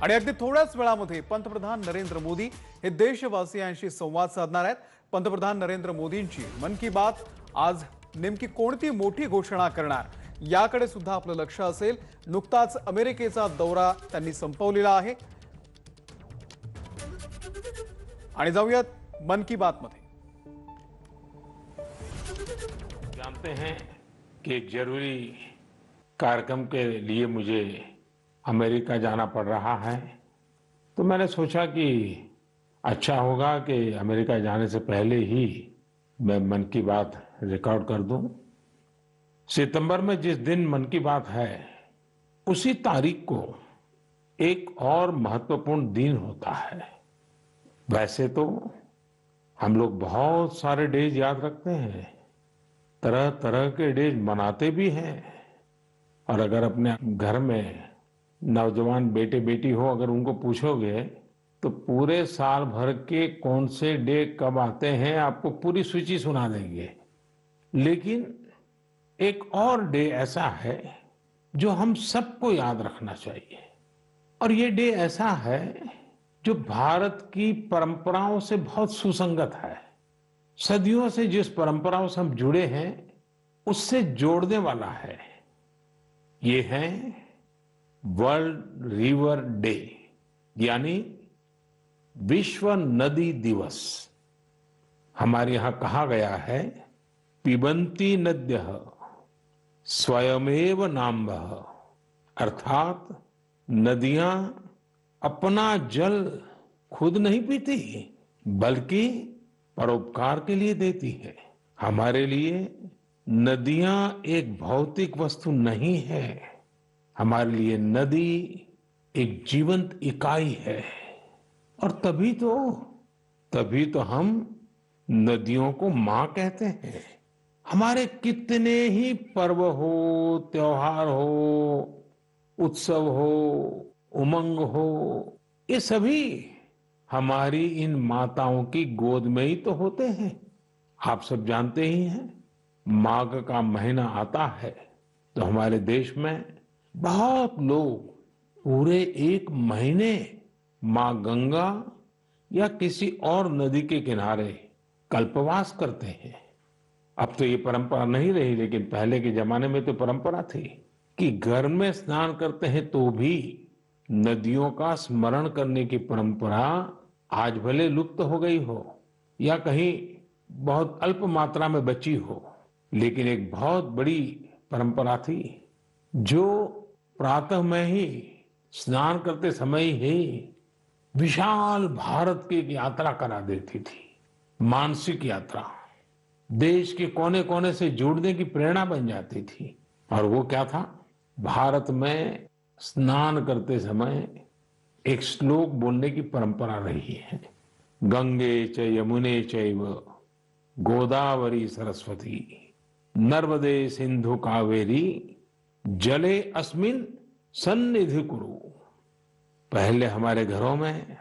आणि अगदी थोड्याच वेळामध्ये पंतप्रधान नरेंद्र मोदी हे देशवासियांशी संवाद साधणार आहेत। पंतप्रधान नरेंद्र मोदींची मन की बात आज नेमकी कोणती मोठी घोषणा करणार याकडे सुद्धा आपलं लक्ष असेल। नुकताच अमेरिकेचा दौरा त्यांनी संपवलेला आहे आणि जाऊयात मन की बात मध्ये। जानते हैं कि एक जरूरी कार्यक्रम के लिए मुझे अमेरिका जाना पड़ रहा है, तो मैंने सोचा कि अच्छा होगा कि अमेरिका जाने से पहले ही मैं मन की बात रिकॉर्ड कर दूं। सितंबर में जिस दिन मन की बात है उसी तारीख को एक और महत्वपूर्ण दिन होता है। वैसे तो हम लोग बहुत सारे डेज याद रखते हैं, तरह तरह के डेज मनाते भी हैं, और अगर अपने घर में नौजवान बेटे बेटी हो, अगर उनको पूछोगे तो पूरे साल भर के कौन से डे कब आते हैं आपको पूरी सूची सुना देंगे। लेकिन एक और डे ऐसा है जो हम सबको याद रखना चाहिए, और ये डे ऐसा है जो भारत की परंपराओं से बहुत सुसंगत है। सदियों से जिस परंपराओं से हम जुड़े हैं उससे जोड़ने वाला है। ये है वर्ल्ड रिवर डे, यानी विश्व नदी दिवस। हमारे यहां कहा गया है, पिबन्ति नद्यः स्वयमेव नाम्भः, अर्थात नदियां अपना जल खुद नहीं पीती बल्कि परोपकार के लिए देती है। हमारे लिए नदियां एक भौतिक वस्तु नहीं है, हमारे लिए नदी एक जीवंत इकाई है। और तभी तो हम नदियों को मां कहते हैं। हमारे कितने ही पर्व हो, त्योहार हो, उत्सव हो, उमंग हो, ये सभी हमारी इन माताओं की गोद में ही तो होते हैं। आप सब जानते ही हैं, माघ का महीना आता है तो हमारे देश में बहुत लोग पूरे एक महीने मां गंगा या किसी और नदी के किनारे कल्पवास करते हैं। अब तो ये परंपरा नहीं रही, लेकिन पहले के जमाने में तो परंपरा थी कि घर में स्नान करते हैं तो भी नदियों का स्मरण करने की परंपरा आज भले लुप्त हो गई हो या कहीं बहुत अल्प मात्रा में बची हो, लेकिन एक बहुत बड़ी परंपरा थी जो प्रातः में ही स्नान करते समय ही विशाल भारत की एक यात्रा करा देती थी। मानसिक यात्रा, देश के कोने कोने से जुड़ने की प्रेरणा बन जाती थी। और वो क्या था, भारत में स्नान करते समय एक श्लोक बोलने की परंपरा रही है। गंगे च यमुने चैव गोदावरी सरस्वती नर्मदे सिंधु कावेरी जले अस्मिन सन्निधि कुरु। पहले हमारे घरों में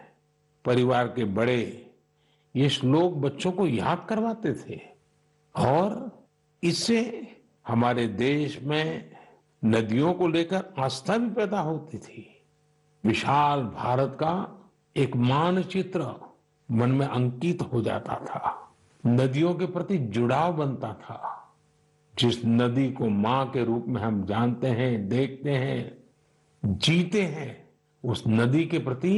परिवार के बड़े ये श्लोक बच्चों को याद करवाते थे, और इससे हमारे देश में नदियों को लेकर आस्था भी पैदा होती थी। विशाल भारत का एक मानचित्र मन में अंकित हो जाता था, नदियों के प्रति जुड़ाव बनता था। जिस नदी को मां के रूप में हम जानते हैं, देखते हैं, जीते हैं, उस नदी के प्रति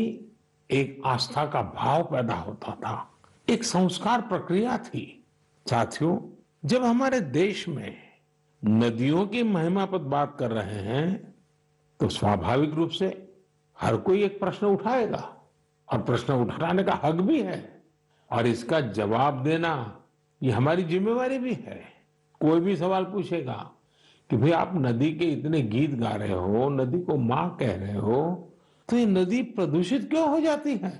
एक आस्था का भाव पैदा होता था, एक संस्कार प्रक्रिया थी। साथियों, जब हमारे देश में नदियों की महिमा पर बात कर रहे हैं तो स्वाभाविक रूप से हर कोई एक प्रश्न उठाएगा, और प्रश्न उठाने का हक भी है, और इसका जवाब देना ये हमारी जिम्मेवारी भी है। कोई भी सवाल पूछेगा कि भाई आप नदी के इतने गीत गा रहे हो, नदी को मां कह रहे हो, तो ये नदी प्रदूषित क्यों हो जाती है?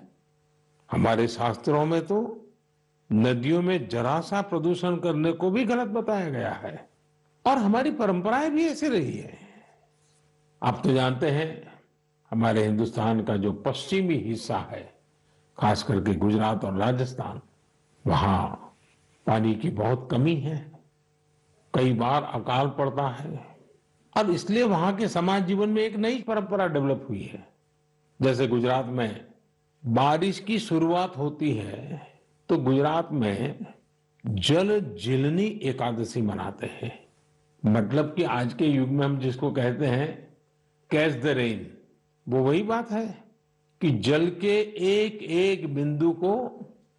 हमारे शास्त्रों में तो नदियों में जरा सा प्रदूषण करने को भी गलत बताया गया है, और हमारी परंपराएं भी ऐसी रही है। आप तो जानते हैं, हमारे हिंदुस्तान का जो पश्चिमी हिस्सा है, खास करके गुजरात और राजस्थान, वहां पानी की बहुत कमी है, कई बार अकाल पड़ता है, और इसलिए वहां के समाज जीवन में एक नई परंपरा डेवलप हुई है। जैसे गुजरात में बारिश की शुरुआत होती है तो गुजरात में जल जीलनी एकादशी मनाते हैं। मतलब कि आज के युग में हम जिसको कहते हैं कैच द रेन, वो वही बात है कि जल के एक एक बिंदु को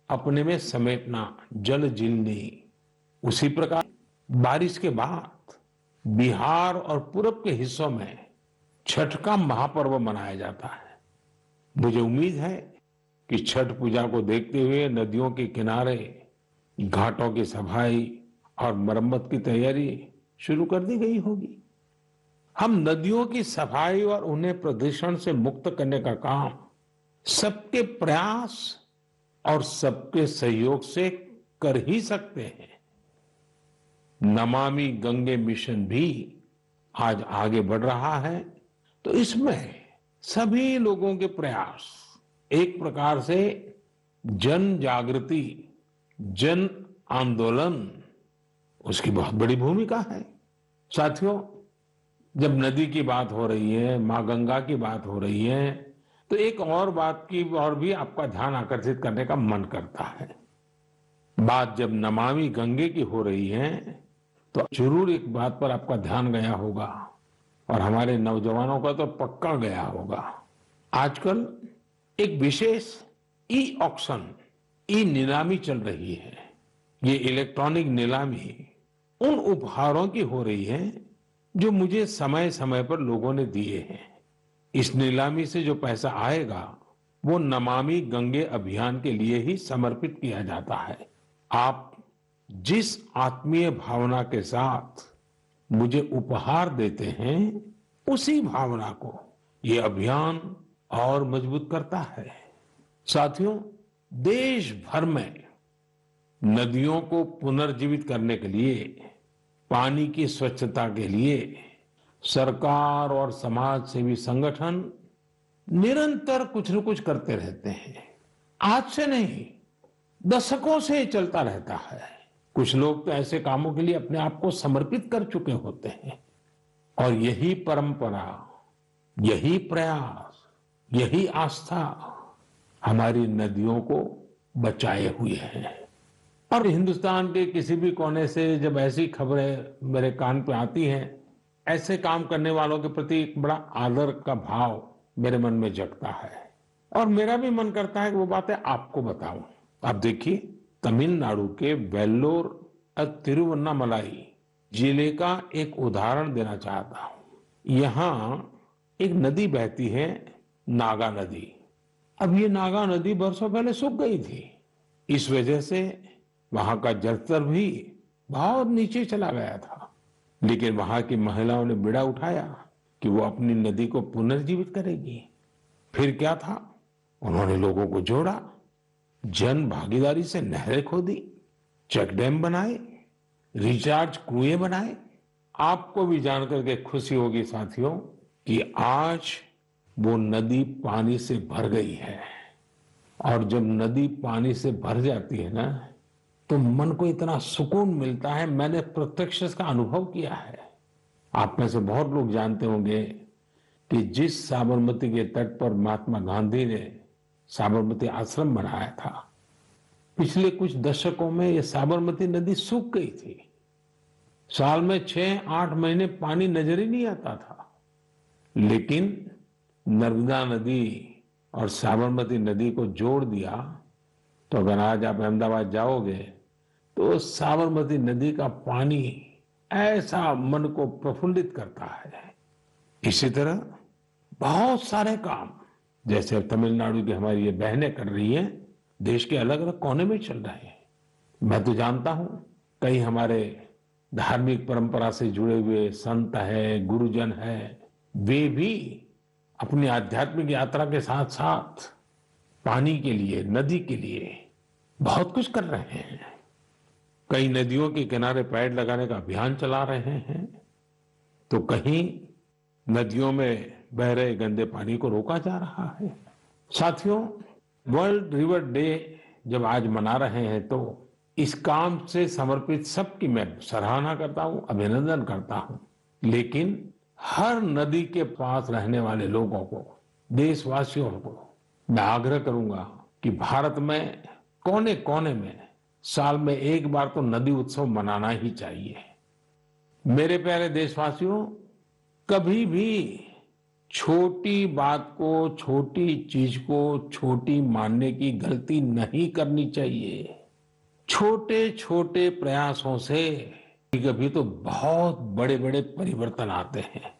अपने में समेटना, जल जीलनी। उसी प्रकार बारिश के बाद बिहार और पूरब के हिस्सों में छठ का महापर्व मनाया जाता है। मुझे उम्मीद है कि छठ पूजा को देखते हुए नदियों के किनारे घाटों की सफाई और मरम्मत की तैयारी शुरू कर दी गई होगी। हम नदियों की सफाई और उन्हें प्रदूषण से मुक्त करने का काम सबके प्रयास और सबके सहयोग से कर ही सकते हैं। नमामि गंगे मिशन भी आज आगे बढ़ रहा है, तो इसमें सभी लोगों के प्रयास एक प्रकार से जन जागृति, जन आंदोलन, उसकी बहुत बड़ी भूमिका है। साथियों, जब नदी की बात हो रही है, मां गंगा की बात हो रही है, तो एक और बात की और भी आपका ध्यान आकर्षित करने का मन करता है। बात जब नमामि गंगे की हो रही है तो जरूर एक बात पर आपका ध्यान गया होगा और हमारे नौजवानों का तो पक्का गया होगा। आजकल एक विशेष ई ऑक्शन, ई नीलामी चल रही है। ये इलेक्ट्रॉनिक नीलामी उन उपहारों की हो रही है जो मुझे समय समय पर लोगों ने दिए हैं। इस नीलामी से जो पैसा आएगा वो नमामि गंगे अभियान के लिए ही समर्पित किया जाता है। आप जिस आत्मीय भावना के साथ मुझे उपहार देते हैं, उसी भावना को ये अभियान और मजबूत करता है। साथियों, देश भर में नदियों को पुनर्जीवित करने के लिए, पानी की स्वच्छता के लिए सरकार और समाज सेवी संगठन निरंतर कुछ न कुछ करते रहते हैं। आज से नहीं, दशकों से ये चलता रहता है। कुछ लोग तो ऐसे कामों के लिए अपने आप को समर्पित कर चुके होते हैं और यही परंपरा, यही प्रयास, यही आस्था हमारी नदियों को बचाए हुए है। और हिंदुस्तान के किसी भी कोने से जब ऐसी खबरें मेरे कान पे आती हैं, ऐसे काम करने वालों के प्रति एक बड़ा आदर का भाव मेरे मन में जगता है और मेरा भी मन करता है कि वो बातें आपको बताऊं। आप देखिए, तमिलनाडु के वेल्लोर और तिरुवन्नामलाई जिले का एक उदाहरण देना चाहता हूं। यहाँ एक नदी बहती है, नागा नदी। अब ये नागा नदी बरसों पहले सूख गई थी। इस वजह से वहां का जलस्तर भी बहुत नीचे चला गया था। लेकिन वहां की महिलाओं ने बीड़ा उठाया कि वो अपनी नदी को पुनर्जीवित करेगी। फिर क्या था, उन्होंने लोगों को जोड़ा, जन भागीदारी से नहरें खोदी, चेक डैम बनाए, रिचार्ज कुएं बनाए। आपको भी जानकर के खुशी होगी साथियों कि आज वो नदी पानी से भर गई है। और जब नदी पानी से भर जाती है ना, तो मन को इतना सुकून मिलता है। मैंने प्रत्यक्ष इसका अनुभव किया है। आप में से बहुत लोग जानते होंगे कि जिस साबरमती के तट पर महात्मा गांधी ने साबरमती आश्रम बनाया था, पिछले कुछ दशकों में ये साबरमती नदी सूख गई थी। साल में 6-8 महीने पानी नजर ही नहीं आता था। लेकिन नर्मदा नदी और साबरमती नदी को जोड़ दिया तो अगर आज आप अहमदाबाद जाओगे तो साबरमती नदी का पानी ऐसा मन को प्रफुल्लित करता है। इसी तरह बहुत सारे काम, जैसे तमिलनाडु की हमारी ये बहनें कर रही हैं, देश के अलग अलग कोने में चल रहे हैं। मैं तो जानता हूं कई हमारे धार्मिक परंपरा से जुड़े हुए संत है, गुरुजन है, वे भी अपनी आध्यात्मिक यात्रा के साथ साथ पानी के लिए, नदी के लिए बहुत कुछ कर रहे हैं। कई नदियों के किनारे पेड़ लगाने का अभियान चला रहे हैं, तो कहीं नदियों में बह रहे गंदे पानी को रोका जा रहा है। साथियों, वर्ल्ड रिवर डे जब आज मना रहे हैं तो इस काम से समर्पित सबकी मैं सराहना करता हूं, अभिनंदन करता हूं। लेकिन हर नदी के पास रहने वाले लोगों को देशवासियों को मैं आग्रह करूंगा कि भारत में कोने कोने में साल में एक बार तो नदी उत्सव मनाना ही चाहिए। मेरे प्यारे देशवासियों, कभी भी छोटी बात को, छोटी चीज को छोटी मानने की गलती नहीं करनी चाहिए। छोटे छोटे प्रयासों से कभी तो बहुत बड़े बड़े परिवर्तन आते हैं।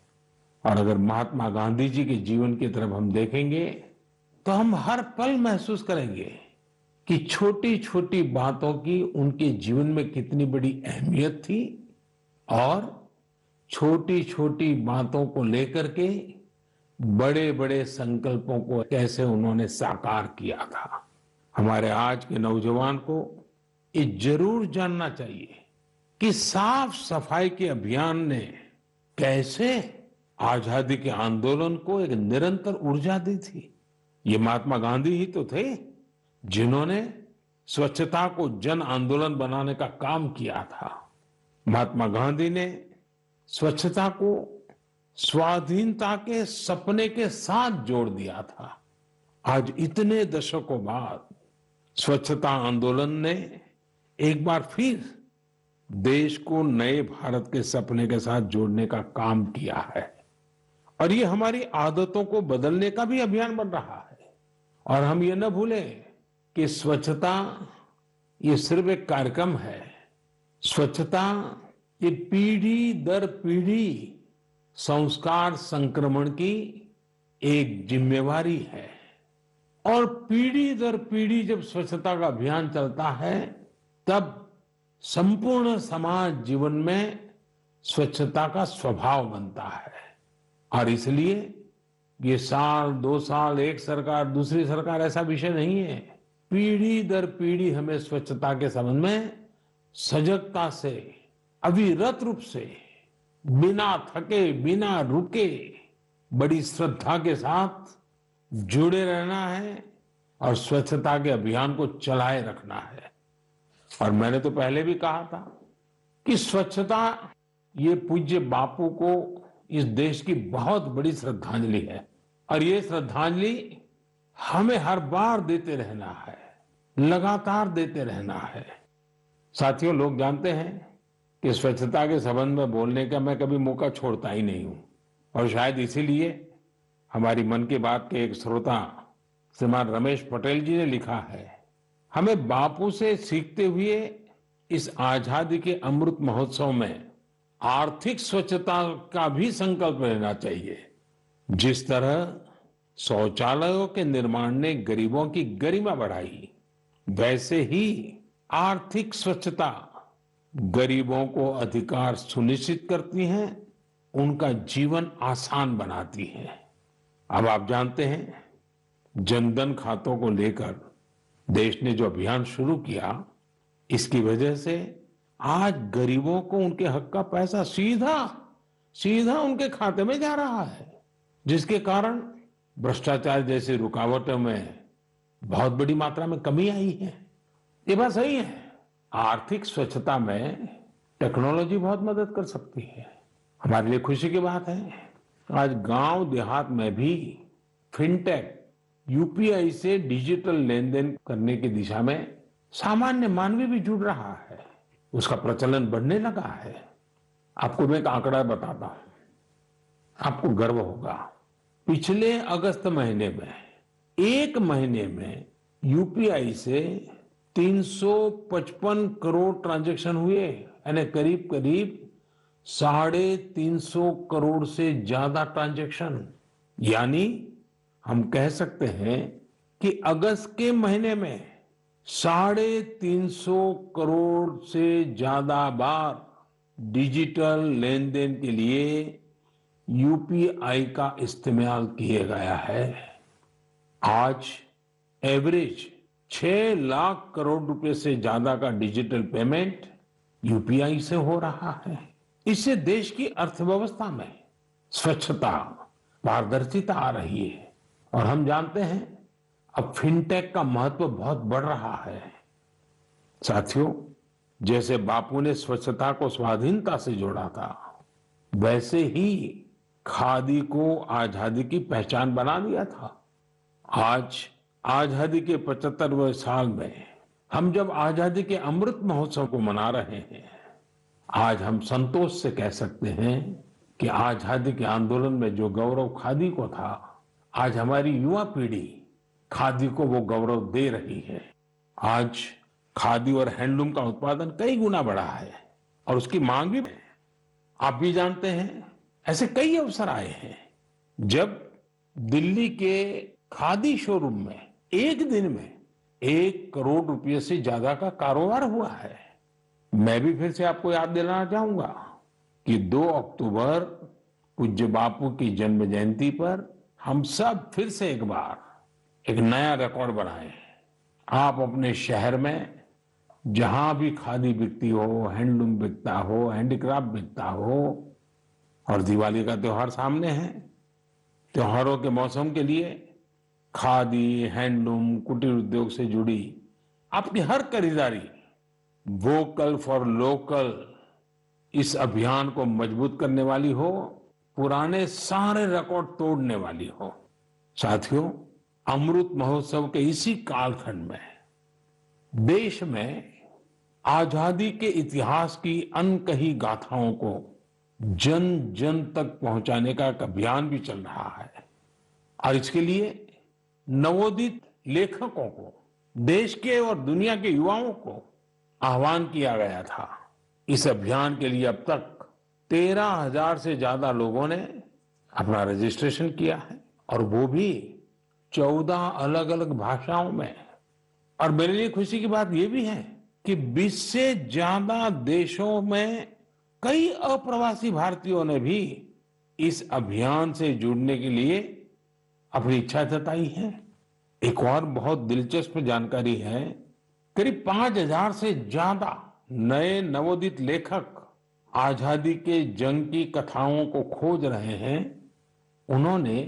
और अगर महात्मा गांधी जी के जीवन की तरफ हम देखेंगे तो हम हर पल महसूस करेंगे कि छोटी छोटी बातों की उनके जीवन में कितनी बड़ी अहमियत थी और छोटी छोटी बातों को लेकर के बड़े बड़े संकल्पों को कैसे उन्होंने साकार किया था। हमारे आज के नौजवान को ये जरूर जानना चाहिए कि साफ सफाई के अभियान ने कैसे आजादी के आंदोलन को एक निरंतर ऊर्जा दी थी। ये महात्मा गांधी ही तो थे जिन्होंने स्वच्छता को जन आंदोलन बनाने का काम किया था। महात्मा गांधी ने स्वच्छता को स्वाधीनता के सपने के साथ जोड़ दिया था। आज इतने दशकों बाद स्वच्छता आंदोलन ने एक बार फिर देश को नए भारत के सपने के साथ जोड़ने का काम किया है और ये हमारी आदतों को बदलने का भी अभियान बन रहा है। और हम ये न भूलें कि स्वच्छता ये सिर्फ एक कार्यक्रम है। स्वच्छता ये पीढ़ी दर पीढ़ी संस्कार संक्रमण की एक जिम्मेवारी है और पीढ़ी दर पीढ़ी जब स्वच्छता का अभियान चलता है तब संपूर्ण समाज जीवन में स्वच्छता का स्वभाव बनता है। और इसलिए ये साल, 2 साल, एक सरकार दूसरी सरकार ऐसा विषय नहीं है। पीढ़ी दर पीढ़ी हमें स्वच्छता के संबंध में सजगता से, अविरत रूप से, बिना थके, बिना रुके, बड़ी श्रद्धा के साथ जुड़े रहना है और स्वच्छता के अभियान को चलाए रखना है। और मैंने तो पहले भी कहा था कि स्वच्छता ये पूज्य बापू को इस देश की बहुत बड़ी श्रद्धांजलि है और ये श्रद्धांजलि हमें हर बार देते रहना है, लगातार देते रहना है। साथियों, लोग जानते हैं कि स्वच्छता के संबंध में बोलने का मैं कभी मौका छोड़ता ही नहीं हूं और शायद इसीलिए हमारी मन की बात के एक श्रोता श्रीमान रमेश पटेल जी ने लिखा है, हमें बापू से सीखते हुए इस आजादी के अमृत महोत्सव में आर्थिक स्वच्छता का भी संकल्प लेना चाहिए। जिस तरह शौचालयों के निर्माण ने गरीबों की गरिमा बढ़ाई, वैसे ही आर्थिक स्वच्छता गरीबों को अधिकार सुनिश्चित करती है, उनका जीवन आसान बनाती है। अब आप जानते हैं, जनधन खातों को लेकर देश ने जो अभियान शुरू किया, इसकी वजह से आज गरीबों को उनके हक का पैसा सीधा सीधा उनके खाते में जा रहा है, जिसके कारण भ्रष्टाचार जैसी रुकावटों में बहुत बड़ी मात्रा में कमी आई है। ये बात सही है। आर्थिक स्वच्छता में टेक्नोलॉजी बहुत मदद कर सकती है। हमारे लिए खुशी की बात है, आज गांव देहात में भी फिनटेक, यूपीआई से डिजिटल लेन देन करने की दिशा में सामान्य मानवी भी जुड़ रहा है, उसका प्रचलन बढ़ने लगा है। आपको मैं एक आंकड़ा बताता हूं, आपको गर्व होगा। पिछले अगस्त महीने में, एक महीने में यूपीआई से 355 करोड़ ट्रांजैक्शन हुए, यानी करीब करीब 350 करोड़ से ज्यादा ट्रांजैक्शन। यानी हम कह सकते हैं कि अगस्त के महीने में 350 करोड़ से ज्यादा बार डिजिटल लेन देन के लिए यूपीआई का इस्तेमाल किया गया है। आज एवरेज 6 लाख करोड़ रुपए से ज्यादा का डिजिटल पेमेंट यूपीआई से हो रहा है। इससे देश की अर्थव्यवस्था में स्वच्छता, पारदर्शिता आ रही है और हम जानते हैं अब फिनटेक का महत्व बहुत बढ़ रहा है। साथियों, जैसे बापू ने स्वच्छता को स्वाधीनता से जोड़ा था, वैसे ही खादी को आजादी की पहचान बना दिया था। आज आजादी के 75वें साल में हम जब आजादी के अमृत महोत्सव को मना रहे हैं, आज हम संतोष से कह सकते हैं कि आजादी के आंदोलन में जो गौरव खादी को था, आज हमारी युवा पीढ़ी खादी को वो गौरव दे रही है। आज खादी और हैंडलूम का उत्पादन कई गुना बढ़ा है और उसकी मांग भी। आप भी जानते हैं, ऐसे कई अवसर आए हैं जब दिल्ली के खादी शोरूम में एक दिन में 1 करोड़ रुपए से ज्यादा का कारोबार हुआ है। मैं भी फिर से आपको याद दिलाना चाहूंगा कि 2 अक्टूबर पूज्य बापू की जन्म जयंती पर हम सब फिर से एक बार एक नया रिकॉर्ड बनाए। आप अपने शहर में जहां भी खादी बिकती हो, हैंडलूम बिकता हो, हैंडीक्राफ्ट बिकता हो, और दिवाली का त्योहार सामने है, त्योहारों के मौसम के लिए खादी, हैंडलूम, कुटीर उद्योग से जुड़ी आपकी हर खरीदारी वोकल फॉर लोकल इस अभियान को मजबूत करने वाली हो, पुराने सारे रिकॉर्ड तोड़ने वाली हो। साथियों, अमृत महोत्सव के इसी कालखंड में देश में आजादी के इतिहास की अनकही गाथाओं को जन जन तक पहुंचाने का एक अभियान भी चल रहा है और इसके लिए नवोदित लेखकों को, देश के और दुनिया के युवाओं को आह्वान किया गया था। इस अभियान के लिए अब तक 13,000 से ज्यादा लोगों ने अपना रजिस्ट्रेशन किया है और वो भी 14 अलग अलग भाषाओं में। और मेरे लिए खुशी की बात यह भी है कि 20 से ज्यादा देशों में कई अप्रवासी भारतीयों ने भी इस अभियान से जुड़ने के लिए अपनी इच्छा जताई है। एक और बहुत दिलचस्प जानकारी है, करीब 5,000 से ज्यादा नए नवोदित लेखक आजादी के जंग की कथाओं को खोज रहे हैं। उन्होंने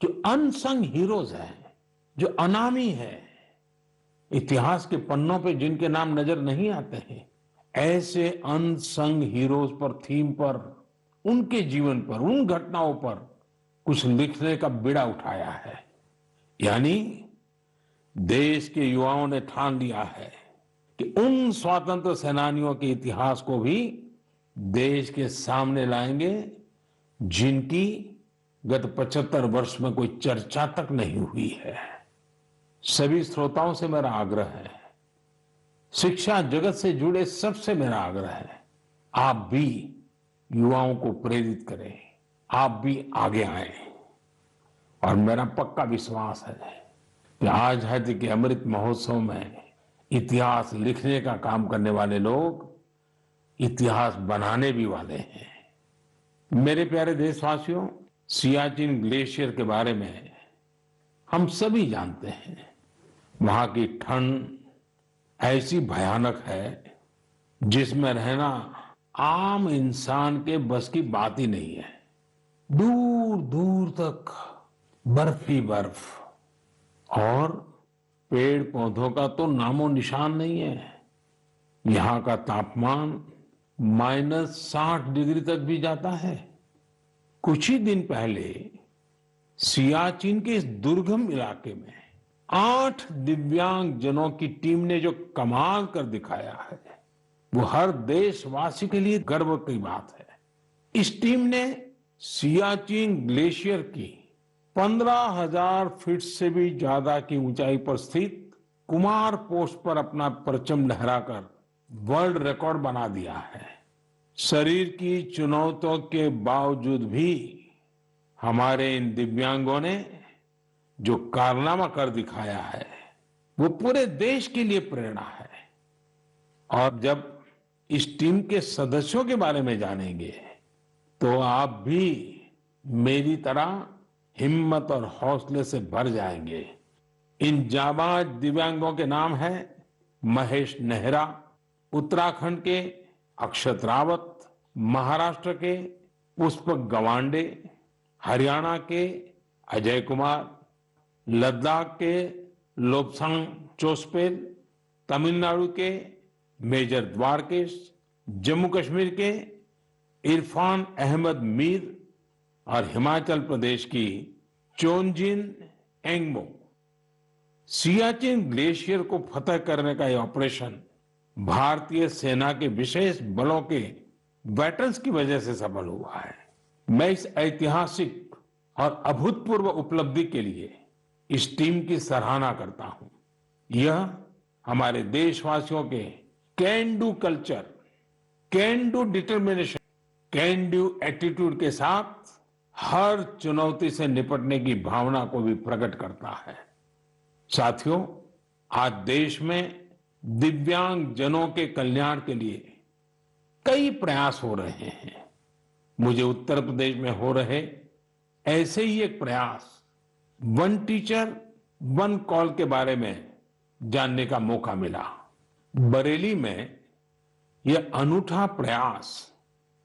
जो अनसंग हीरोज हैं, जो अनामी है, इतिहास के पन्नों पे जिनके नाम नजर नहीं आते हैं, ऐसे अनसंग हीरोज पर, थीम पर, उनके जीवन पर, उन घटनाओं पर कुछ लिखने का बीड़ा उठाया है। यानी देश के युवाओं ने ठान लिया है कि उन स्वतंत्र सेनानियों के इतिहास को भी देश के सामने लाएंगे जिनकी गत 75 वर्ष में कोई चर्चा तक नहीं हुई है। सभी श्रोताओं से मेरा आग्रह है, शिक्षा जगत से जुड़े सबसे मेरा आग्रह है, आप भी युवाओं को प्रेरित करें, आप भी आगे आए। और मेरा पक्का विश्वास है कि आजादी के अमृत महोत्सव में इतिहास लिखने का काम करने वाले लोग इतिहास बनाने भी वाले हैं। मेरे प्यारे देशवासियों, सियाचिन ग्लेशियर के बारे में हम सभी जानते हैं। वहां की ठंड ऐसी भयानक है जिसमें रहना आम इंसान के बस की बात ही नहीं है। दूर दूर तक बर्फ ही बर्फ और पेड़ पौधों का तो नामो निशान नहीं है। यहां का तापमान -60 डिग्री तक भी जाता है। कुछ ही दिन पहले सियाचिन के इस दुर्गम इलाके में 8 दिव्यांग जनों की टीम ने जो कमाल कर दिखाया है, वो हर देशवासी के लिए गर्व की बात है। इस टीम ने सियाचिन ग्लेशियर की 15,000 फीट से भी ज्यादा की ऊंचाई पर स्थित कुमार पोस्ट पर अपना परचम लहराकर वर्ल्ड रिकॉर्ड बना दिया है। शरीर की चुनौतियों के बावजूद भी हमारे इन दिव्यांगों ने जो कारनामा कर दिखाया है, वो पूरे देश के लिए प्रेरणा है। और जब इस टीम के सदस्यों के बारे में जानेंगे तो आप भी मेरी तरह हिम्मत और हौसले से भर जाएंगे। इन जाबाज दिव्यांगों के नाम हैं महेश नेहरा उत्तराखंड के, अक्षत रावत महाराष्ट्र के, पुष्पक गवांडे हरियाणा के, अजय कुमार लद्दाख के, लोब्सांग चोस्पेल तमिलनाडु के, मेजर द्वारकेश जम्मू कश्मीर के, इरफान अहमद मीर और हिमाचल प्रदेश की चोंजिन एंगमो। सियाचिन ग्लेशियर को फतह करने का यह ऑपरेशन भारतीय सेना के विशेष बलों के वेटरन्स की वजह से सफल हुआ है। मैं इस ऐतिहासिक और अभूतपूर्व उपलब्धि के लिए इस टीम की सराहना करता हूं। यह हमारे देशवासियों के can do culture, can do determination, can do attitude के साथ हर चुनौती से निपटने की भावना को भी प्रकट करता है। साथियों, आज देश में दिव्यांग जनों के कल्याण के लिए कई प्रयास हो रहे हैं। मुझे उत्तर प्रदेश में हो रहे ऐसे ही एक प्रयास वन टीचर वन कॉल के बारे में जानने का मौका मिला। बरेली में यह अनूठा प्रयास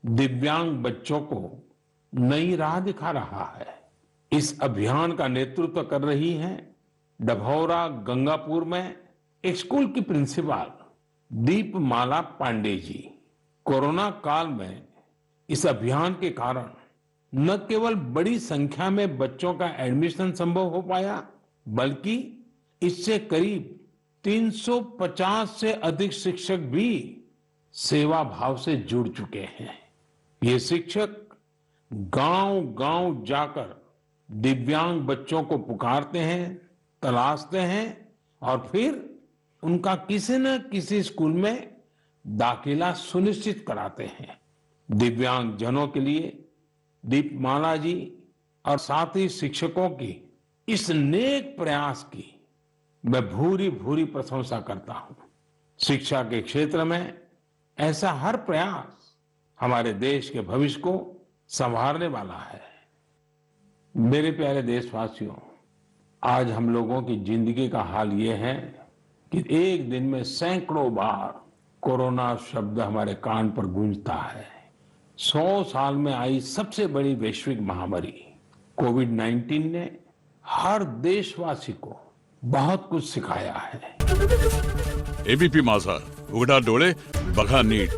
दिव्यांग बच्चों को नई राह दिखा रहा है। इस अभियान का नेतृत्व कर रही हैं डभौरा गंगापुर में एक स्कूल की प्रिंसिपल दीपमाला पांडे जी। कोरोना काल में इस अभियान के कारण न केवल बड़ी संख्या में बच्चों का एडमिशन संभव हो पाया, बल्कि इससे करीब 350 से अधिक शिक्षक भी सेवा भाव से जुड़ चुके हैं। ये शिक्षक गांव-गांव जाकर दिव्यांग बच्चों को पुकारते हैं, तलाशते हैं और फिर उनका किसी न किसी स्कूल में दाखिला सुनिश्चित कराते हैं। दिव्यांग जनों के लिए दीपमाला जी और साथ ही शिक्षकों की इस नेक प्रयास की मैं भूरी भूरी प्रशंसा करता हूं। शिक्षा के क्षेत्र में ऐसा हर प्रयास हमारे देश के भविष्य को संवारने वाला है। मेरे प्यारे देशवासियों, आज हम लोगों की जिंदगी का हाल ये है कि एक दिन में सैकड़ों बार कोरोना शब्द हमारे कान पर गूंजता है। 100 साल में आई सबसे बड़ी वैश्विक महामारी कोविड-19 ने हर देशवासी को बहुत कुछ सिखाया है। एबीपी माझा, उघडा डोळे बघा नीट।